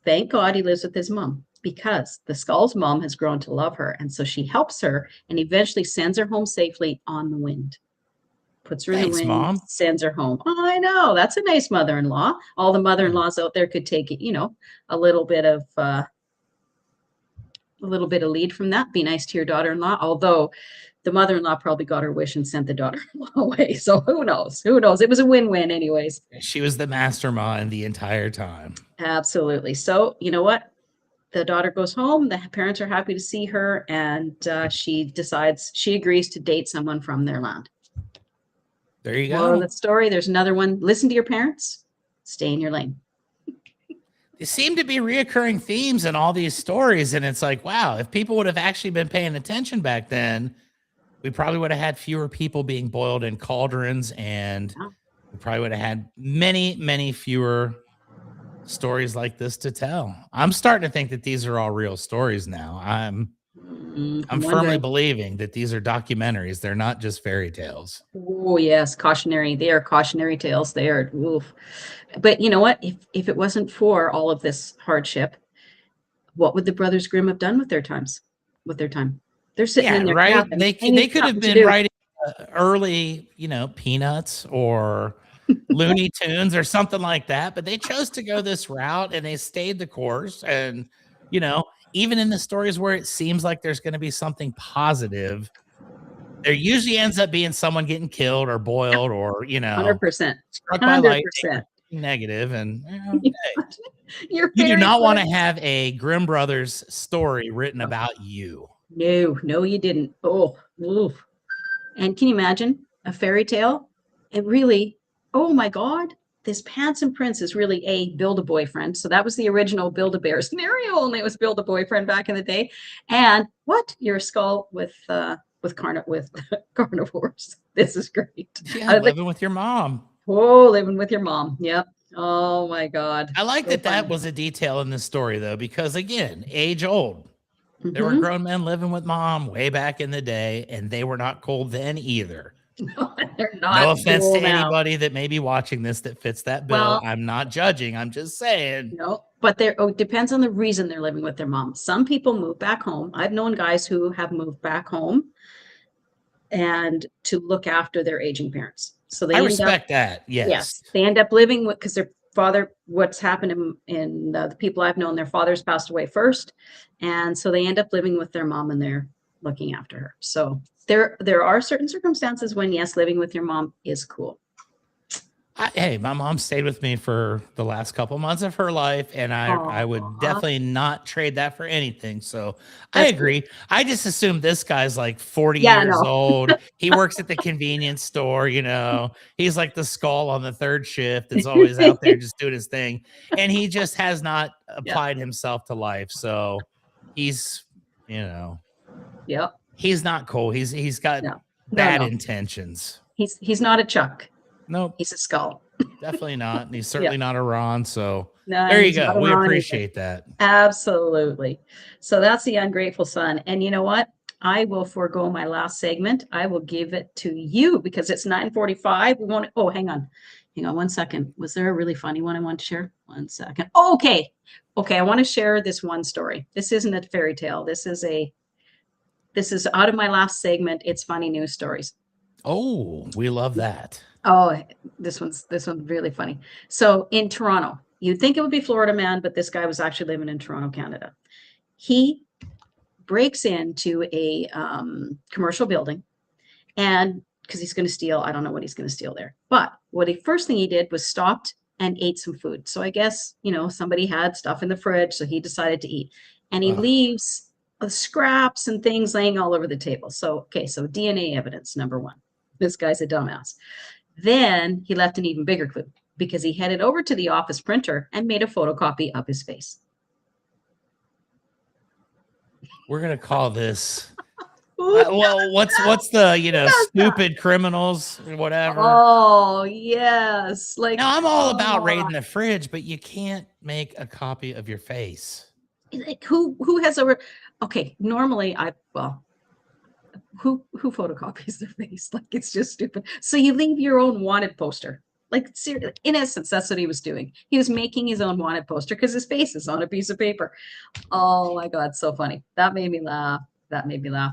thank God he lives with his mom, because the skull's mom has grown to love her. And so she helps her and eventually sends her home safely on the wind. Puts her in the wind, Mom. Sends her home. Oh, I know. That's a nice mother-in-law. All the mother-in-laws out there could take it, a little bit of lead from that. Be nice to your daughter-in-law. Although the mother-in-law probably got her wish and sent the daughter-in-law away. So who knows? Who knows? It was a win-win anyways. She was the mastermind the entire time. Absolutely. So you know what? The daughter goes home. The parents are happy to see her. And she agrees to date someone from their land. There you go. Well, the story, there's another one. Listen to your parents. Stay in your lane. There seem to be reoccurring themes in all these stories. And it's like, wow, if people would have actually been paying attention back then, we probably would have had fewer people being boiled in cauldrons, and we probably would have had many, many fewer stories like this to tell. I'm starting to think that these are all real stories now. I'm firmly believing that these are documentaries. They're not just fairy tales. Oh yes, cautionary. They are cautionary tales. They are. Oof. But you know what? If it wasn't for all of this hardship, what would the Brothers Grimm have done with their time? They're sitting in their cabin. They could have been writing early, Peanuts or Looney Tunes or something like that. But they chose to go this route, and they stayed the course. And even in the stories where it seems like there's going to be something positive, there usually ends up being someone getting killed or boiled or, 100%, struck by lightning, negative. And you do not want to have a Grimm Brothers story written about you. No, you didn't. Oh, oof. And can you imagine a fairy tale? It really, oh my God. This handsome prince is really a Build-A-Boyfriend. So that was the original Build-A-Bear scenario, only it was Build-A-Boyfriend back in the day. And what? You're a skull with carnivores. This is great. Yeah, living with your mom. Oh, living with your mom. Yep. Oh my God. I like that was a detail in this story though, because again, age old. There were grown men living with mom way back in the day, and they were not cold then either. They're not No offense cool to now. anybody that may be watching this that fits that bill. Well, I'm not judging. I'm just saying. no, but it depends on the reason they're living with their mom. Some people move back home. I've known guys who have moved back home and to look after their aging parents. So I they end up, respect that. Yes. yes, they end up living with, because their father, what's happened in the people I've known, their fathers passed away first. And so they end up living with their mom and they're looking after her. So there are certain circumstances when, yes, living with your mom is cool. Hey, my mom stayed with me for the last couple months of her life, and I would definitely not trade that for anything. So I agree. Good. I just assumed this guy's like 40 Yeah, years no. old. He works at the convenience store, He's like the skull on the third shift that's always out there just doing his thing. And he just has not applied himself to life. So he's, Yep. He's not cool. He's got bad intentions. He's not a Chuck. Nope. He's a skull. Definitely not. And he's certainly not a Ron. So no, there you go. We appreciate that. Absolutely. So that's the ungrateful son. And you know what? I will forego my last segment. I will give it to you because it's 9:45. We want to, hang on 1 second. Was there a really funny one I want to share? 1 second. Oh, okay. I want to share this one story. This isn't a fairy tale. This is out of my last segment. It's funny news stories. Oh, we love that. Oh, this one's really funny. So in Toronto, you'd think it would be Florida man, but this guy was actually living in Toronto, Canada. He breaks into a commercial building, and because he's going to steal, I don't know what he's going to steal there. But first thing he did was stopped and ate some food. So I guess, somebody had stuff in the fridge, so he decided to eat. And he leaves scraps and things laying all over the table. So DNA evidence, number one. This guy's a dumbass. Then he left an even bigger clue because he headed over to the office printer and made a photocopy of his face. We're going to call this well, what's the stupid criminals or whatever. Oh, yes. Now I'm all about raiding the fridge, but you can't make a copy of your face. Like who has normally who photocopies their face? Like, it's just stupid. So you leave your own wanted poster. Like, seriously, in essence, that's what he was doing. He was making his own wanted poster because his face is on a piece of paper. Oh my God, so funny. That made me laugh.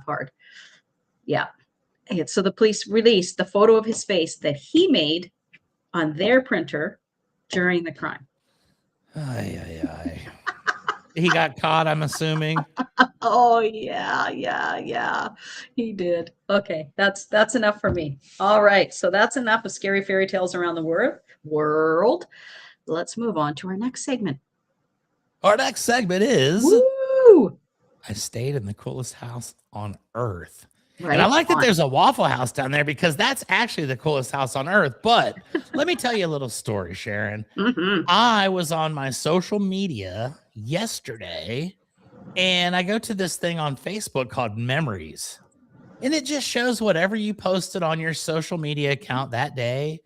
Hard. Yeah. So the police released the photo of his face that he made on their printer during the crime. He got caught, I'm assuming. Oh yeah. He did. Okay, that's enough for me. All right, so that's enough of scary fairy tales around the world. Let's move on to our next segment. Our next segment is Woo! I stayed in the coolest house on earth. Right. And I like that there's a Waffle House down there because that's actually the coolest house on earth. But let me tell you a little story, Sharon. Mm-hmm. I was on my social media yesterday and I go to this thing on Facebook called Memories. And it just shows whatever you posted on your social media account that day.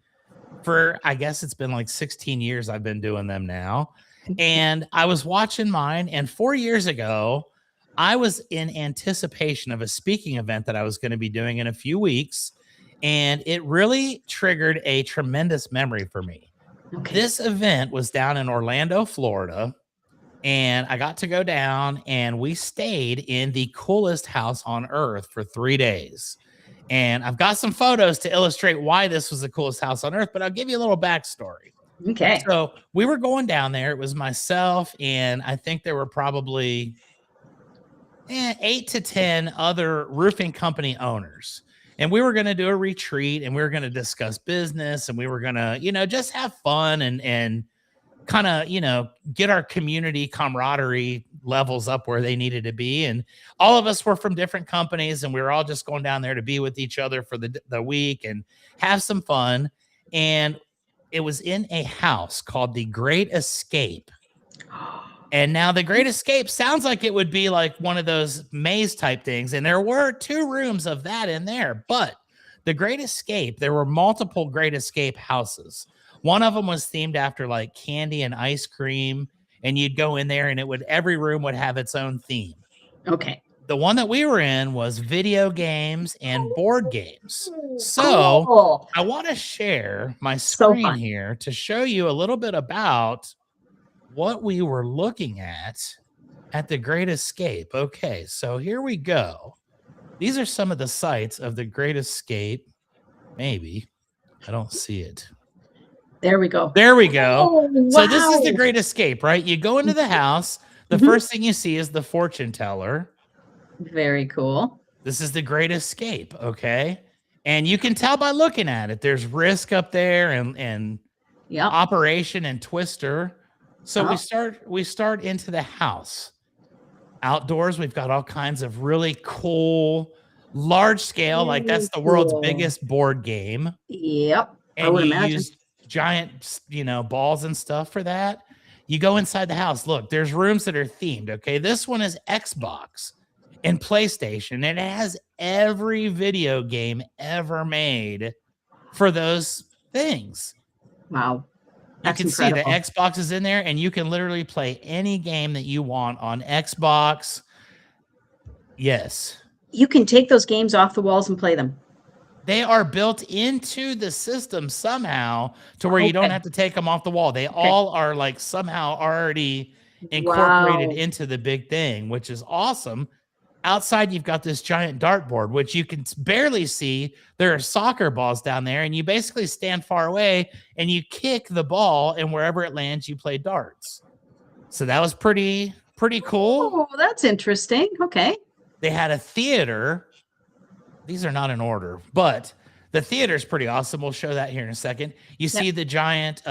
For, I guess it's been like 16 years I've been doing them now. And I was watching mine. And 4 years ago, I was in anticipation of a speaking event that I was going to be doing in a few weeks. And it really triggered a tremendous memory for me. Okay. This event was down in Orlando, Florida. And I got to go down and we stayed in the coolest house on earth for 3 days. And I've got some photos to illustrate why this was the coolest house on earth, but I'll give you a little backstory. Okay. So we were going down there. It was myself, and I think there were probably 8 to 10 other roofing company owners. And we were going to do a retreat, and we were going to discuss business, and we were going to, just have fun and kind of, get our community camaraderie levels up where they needed to be. And all of us were from different companies, and we were all just going down there to be with each other for the week and have some fun. And it was in a house called the Great Escape. And now the Great Escape sounds like it would be like one of those maze type things. And there were 2 rooms of that in there, but the Great Escape, there were multiple Great Escape houses. One of them was themed after like candy and ice cream. And you'd go in there and every room would have its own theme. Okay. The one that we were in was video games and board games. So Cool. I want to share my So screen fun. here to show you a little bit about what we were looking at the Great Escape. Okay, so here we go. These are some of the sites of the Great Escape. Maybe. I don't see it. There we go. There we go. Oh, wow. So this is the Great Escape, right? You go into the house. The first thing you see is the fortune teller. Very cool. This is the Great Escape, okay? And you can tell by looking at it. There's Risk up there and Operation and Twister. So we start into the house. Outdoors, we've got all kinds of really cool, large scale, like that's the world's biggest board game. Yep. And I would imagine. Use giant, balls and stuff for that. You go inside the house. Look, there's rooms that are themed, okay? This one is Xbox and PlayStation, and it has every video game ever made for those things. Wow. That's incredible. See the Xbox is in there, and you can literally play any game that you want on Xbox. Yes. You can take those games off the walls and play them. They are built into the system somehow to where you don't have to take them off the wall. They all are like somehow already incorporated into the big thing, which is awesome. Outside, you've got this giant dartboard, which you can barely see. There are soccer balls down there, and you basically stand far away and you kick the ball, and wherever it lands, you play darts. So that was pretty cool. Oh, that's interesting. Okay. They had a theater. These are not in order, but the theater is pretty awesome. We'll show that here in a second. You see the giant,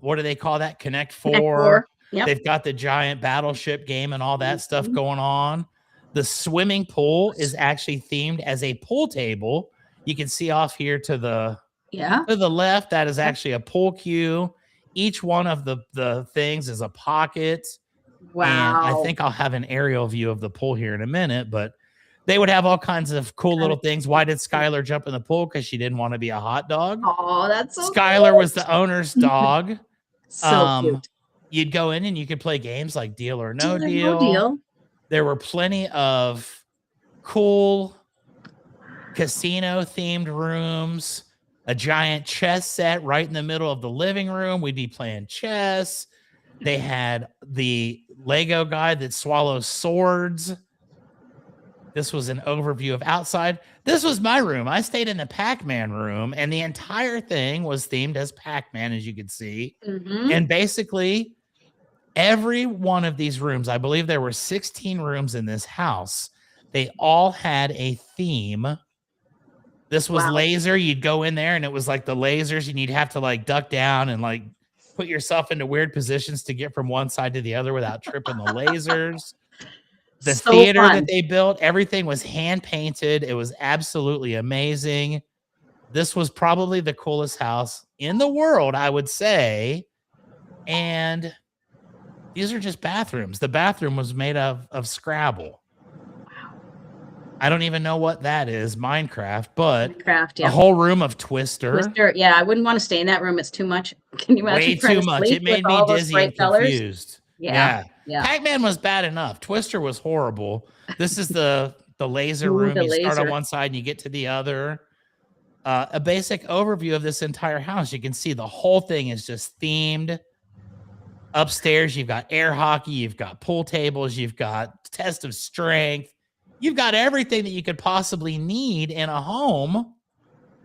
what do they call that? Connect Four. Yep. They've got the giant battleship game and all that stuff going on. The swimming pool is actually themed as a pool table. You can see off here to the left, that is actually a pool cue. Each one of the things is a pocket. Wow. And I think I'll have an aerial view of the pool here in a minute, but they would have all kinds of cool little things. Why did Skylar jump in the pool? Because she didn't want to be a hot dog. Oh, that's so Skylar was the owner's dog. So cute. You'd go in and you could play games like Deal or No Deal. There were plenty of cool casino-themed rooms, a giant chess set right in the middle of the living room. We'd be playing chess. They had the Lego guy that swallows swords. This was an overview of outside. This was my room. I stayed in the Pac-Man room, and the entire thing was themed as Pac-Man, as you could see. And basically, every one of these rooms, I believe there were 16 rooms in this house. They all had a theme. This was laser. You'd go in there and it was like the lasers, and you'd have to like duck down and like put yourself into weird positions to get from one side to the other without tripping the lasers. The theater that they built, everything was hand painted. It was absolutely amazing. This was probably the coolest house in the world, I would say. And these are just bathrooms. The bathroom was made of Scrabble. Wow. I don't even know what that is, Minecraft, but a whole room of Twister. Yeah, I wouldn't want to stay in that room. It's too much. Can you imagine? Way too much. It made me dizzy and confused. Yeah. Pac-Man was bad enough. Twister was horrible. This is the laser room. You start on one side and you get to the other. A basic overview of this entire house. You can see the whole thing is just themed. Upstairs, you've got air hockey, you've got pool tables, you've got test of strength. You've got everything that you could possibly need in a home.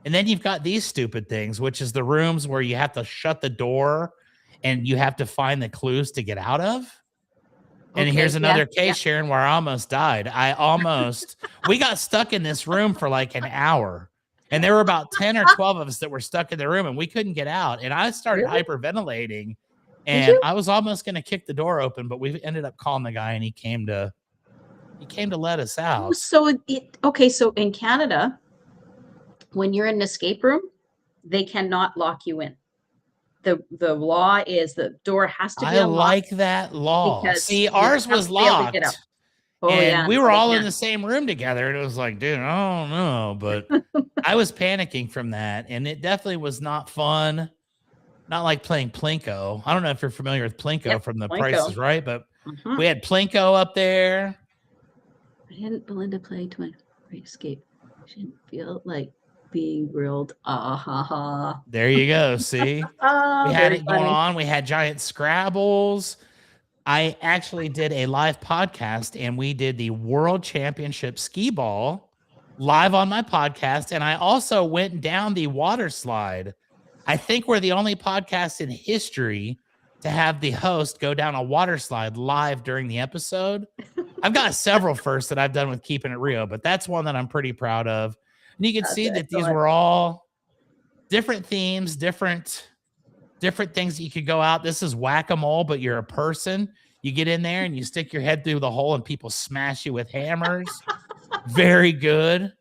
And then you've got these stupid things, which is the rooms where you have to shut the door and you have to find the clues to get out of. And here's another case, Sharon, where I almost died. We got stuck in this room for like an hour. And there were about 10 or 12 of us that were stuck in the room and we couldn't get out. And I started hyperventilating. And I was almost going to kick the door open, but we ended up calling the guy and he came to let us out. So so in Canada, when you're in an escape room, they cannot lock you in. The law is the door has to be unlocked. I like that law. See, ours was locked. And we were all in the same room together. And it was like, dude, I don't know. But I was panicking from that. And it definitely was not fun. Not like playing Plinko. I don't know if you're familiar with Plinko from the Price is Right, but we had Plinko up there. Why didn't Belinda play to my Great Escape? She didn't feel like being grilled. Ah ha ha. There you go. See, we had Very it going funny. on. We had giant Scrabbles. I actually did a live podcast and we did the World Championship skee ball live on my podcast. And I also went down the water slide. I think we're the only podcast in history to have the host go down a water slide live during the episode. I've got several firsts that I've done with Keeping It Real, but that's one that I'm pretty proud of. And you can see that these were all different themes, different things that you could go out. This is whack-a-mole, but you're a person. You get in there and you stick your head through the hole and people smash you with hammers. Very good.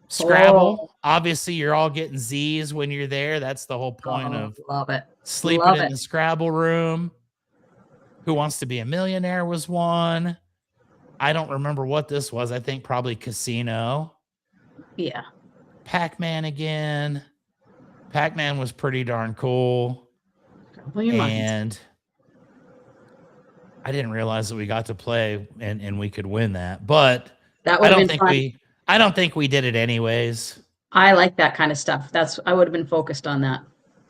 Scrabble. Obviously, you're all getting Z's when you're there. That's the whole point of love it. Sleeping in the Scrabble room. Who Wants to Be a Millionaire was one. I don't remember what this was. I think probably Casino. Yeah. Pac-Man again. Pac-Man was pretty darn cool. And I didn't realize that we got to play and we could win that. But that would have been fun. I don't think we did it anyways. I like that kind of stuff. I would have been focused on that.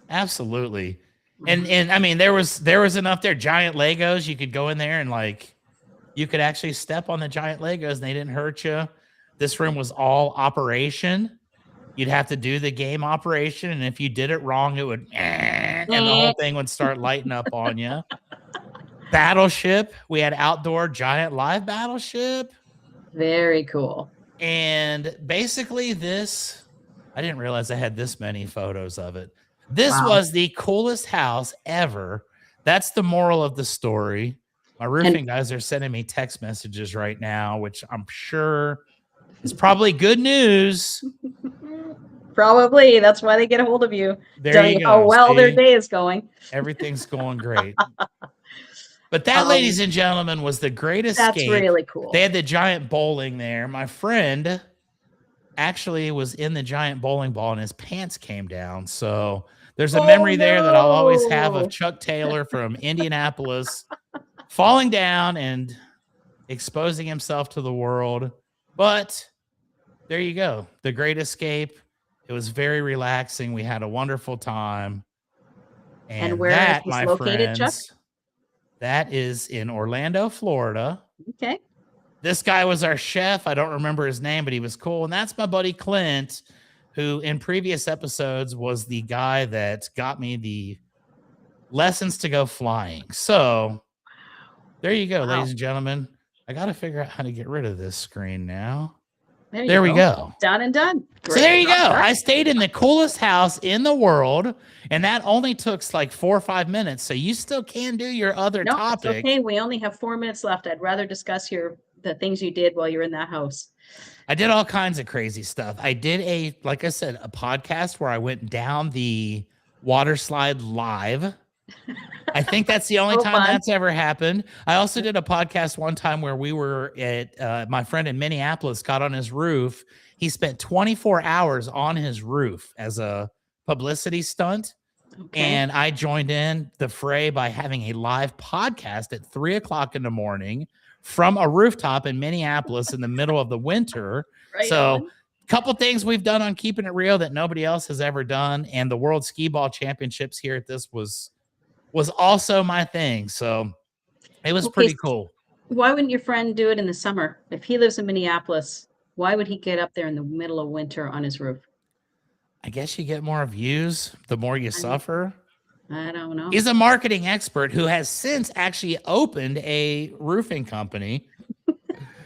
Absolutely. And I mean, there was enough there. Giant Legos, you could go in there and like you could actually step on the giant Legos and they didn't hurt you. This room was all Operation. You'd have to do the game Operation, and if you did it wrong, it would and the whole thing would start lighting up on you. Battleship. We had outdoor giant live battleship. Very cool. And basically this, I didn't realize I had this many photos of it. This was the coolest house ever. That's the moral of the story. My roofing guys are sending me text messages right now, which I'm sure is probably good news. Probably. That's why they get a hold of you. There you go. How well their day is going. Everything's going great. But that, ladies and gentlemen, was the Great Escape. That's really cool. They had the giant bowling there. My friend actually was in the giant bowling ball and his pants came down. So there's a memory there that I'll always have of Chuck Taylor from Indianapolis falling down and exposing himself to the world. But there you go. The Great Escape. It was very relaxing. We had a wonderful time. And where that, is this located, Chuck? That is in Orlando, Florida. Okay. This guy was our chef. I don't remember his name, but he was cool. And that's my buddy Clint, who in previous episodes was the guy that got me the lessons to go flying. So there you go, ladies and gentlemen. I got to figure out how to get rid of this screen now. There we go. Done and done. Great. So there you go. I stayed in the coolest house in the world, and that only took like 4 or 5 minutes. So you still can do your other topic. It's okay. We only have 4 minutes left. I'd rather discuss the things you did while you're in that house. I did all kinds of crazy stuff. I did like I said, a podcast where I went down the water slide live. I think that's the only time that's ever happened. I also did a podcast one time where we were at my friend in Minneapolis got on his roof. He spent 24 hours on his roof as a publicity stunt. Okay. And I joined in the fray by having a live podcast at 3:00 in the morning from a rooftop in Minneapolis in the middle of the winter. Right so a couple things we've done on Keeping It Real that nobody else has ever done. And the World Skee Ball Championships here at this was also my thing. So it was pretty cool. Why wouldn't your friend do it in the summer? If he lives in Minneapolis, why would he get up there in the middle of winter on his roof? I guess you get more views the more you suffer. I don't know. He's a marketing expert who has since actually opened a roofing company.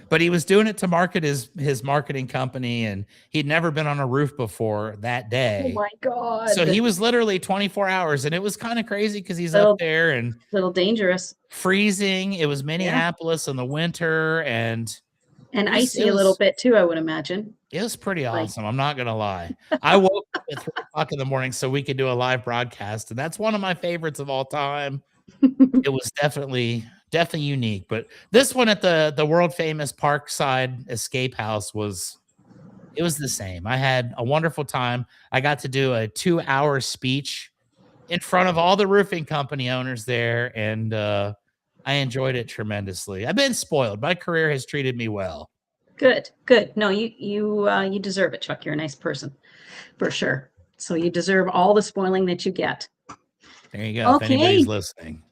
But he was doing it to market his marketing company, and he'd never been on a roof before that day. Oh my God. So he was literally 24 hours, and it was kind of crazy because he's up there and a little dangerous. Freezing. It was Minneapolis in the winter and icy a little bit too, I would imagine. It was pretty awesome. I'm not going to lie. I woke up at 3:00 in the morning so we could do a live broadcast, and that's one of my favorites of all time. It was definitely unique, but this one at the world famous Parkside Escape House was the same. I had a wonderful time. I got to do a 2-hour speech in front of all the roofing company owners there, and I enjoyed it tremendously. I've been spoiled. My career has treated me well. Good, good. No, you deserve it, Chuck. You're a nice person, for sure. So you deserve all the spoiling that you get. There you go. If Okay. anybody's listening.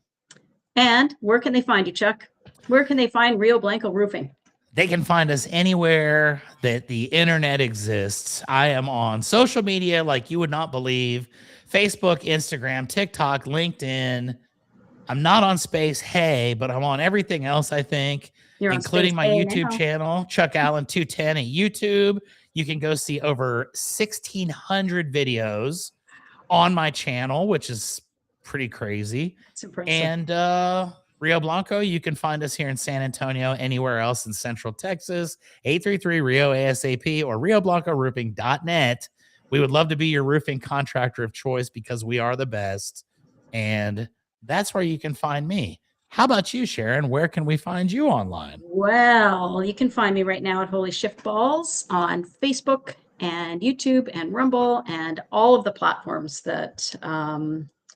And where can they find you, Chuck? Where can they find Rio Blanco Roofing? They can find us anywhere that the internet exists. I am on social media like you would not believe. Facebook, Instagram, TikTok, LinkedIn. I'm not on Space Hey, but I'm on everything else, I think, including my YouTube channel, Chuck Allen 210 at YouTube. You can go see over 1,600 videos on my channel, which is pretty crazy. It's impressive. And Rio Blanco, you can find us here in San Antonio, anywhere else in Central Texas, 833 Rio ASAP or rioblancoroofing.net. We would love to be your roofing contractor of choice because we are the best. And that's where you can find me. How about you, Sharon? Where can we find you online? Well, you can find me right now at Holy Shift Balls on Facebook and YouTube and Rumble and all of the platforms that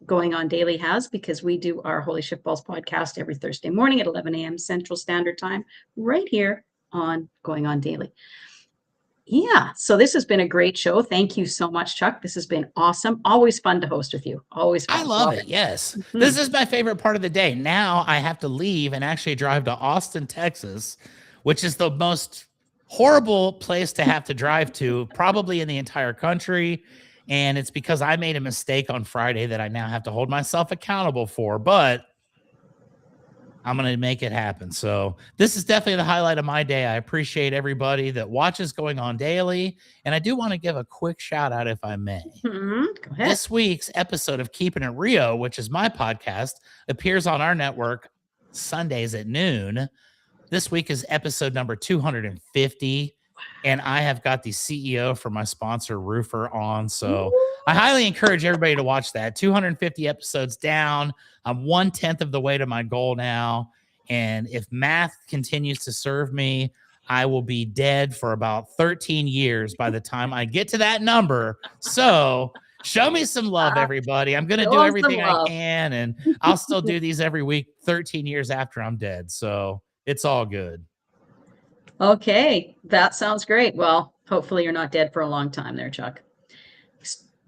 Going On Daily has, because we do our Holy Shift Balls podcast every Thursday morning at 11 a.m. Central Standard Time right here on Going On Daily. Yeah, so this has been a great show. Thank you so much, Chuck. This has been awesome. Always fun to host with you. Always fun. I love it. Yes. This is my favorite part of the day. Now I have to leave and actually drive to Austin, Texas, which is the most horrible place to have to drive to probably in the entire country. And it's because I made a mistake on Friday that I now have to hold myself accountable for, but I'm going to make it happen. So this is definitely the highlight of my day. I appreciate everybody that watches Going On Daily. And I do want to give a quick shout out, if I may. Go ahead. This week's episode of Keeping It Rio, which is my podcast, appears on our network Sundays at noon. This week is episode number 250. And I have got the CEO for my sponsor, Roofer, on. So I highly encourage everybody to watch that. 250 episodes down. I'm 1/10 of the way to my goal now. And if math continues to serve me, I will be dead for about 13 years by the time I get to that number. So show me some love, everybody. I'm going to do everything I can. And I'll still do these every week, 13 years after I'm dead. So it's all good. Okay, that sounds great. Well, hopefully you're not dead for a long time there, Chuck.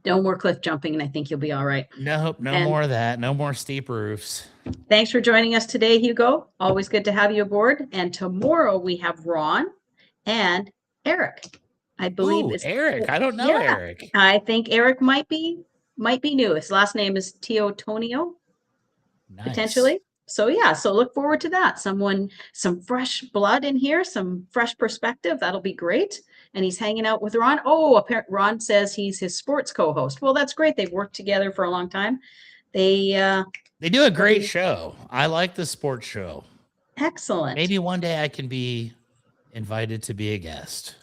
No more cliff jumping, and I think you'll be all right. Nope, no more of that. No more steep roofs. Thanks for joining us today, Hugo. Always good to have you aboard. And tomorrow we have Ron and Eric. I believe it's Eric. I don't know Eric. I think Eric might be new. His last name is Teotonio, potentially. So yeah, so look forward to that. Some fresh blood in here, some fresh perspective. That'll be great. And he's hanging out with Ron. Oh, Ron says he's his sports co-host. Well, that's great. They've worked together for a long time. They do a great show. I like the sports show. Excellent. Maybe one day I can be invited to be a guest.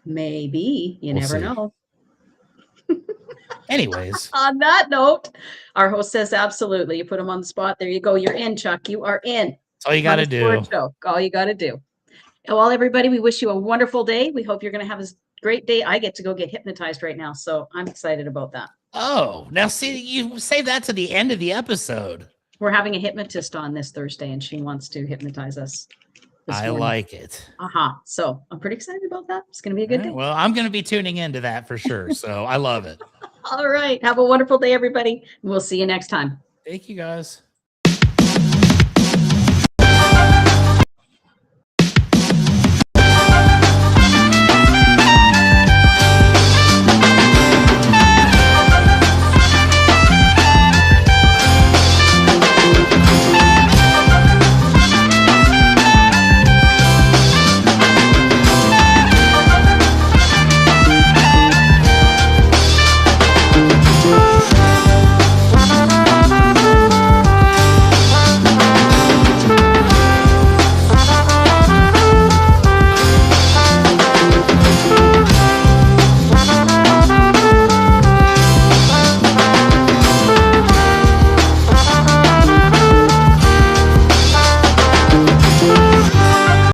Maybe. We'll never know. Anyways. On that note, our host says absolutely. You put him on the spot. There you go. You're in, Chuck. You are in. That's all you got to do. All you got to do. Well, everybody, we wish you a wonderful day. We hope you're going to have a great day. I get to go get hypnotized right now, so I'm excited about that. Oh, now see, you say that to the end of the episode. We're having a hypnotist on this Thursday, and she wants to hypnotize us. I like it. So I'm pretty excited about that. It's going to be a good day. Well, I'm going to be tuning into that for sure. So I love it. All right. Have a wonderful day, everybody. We'll see you next time. Thank you, guys.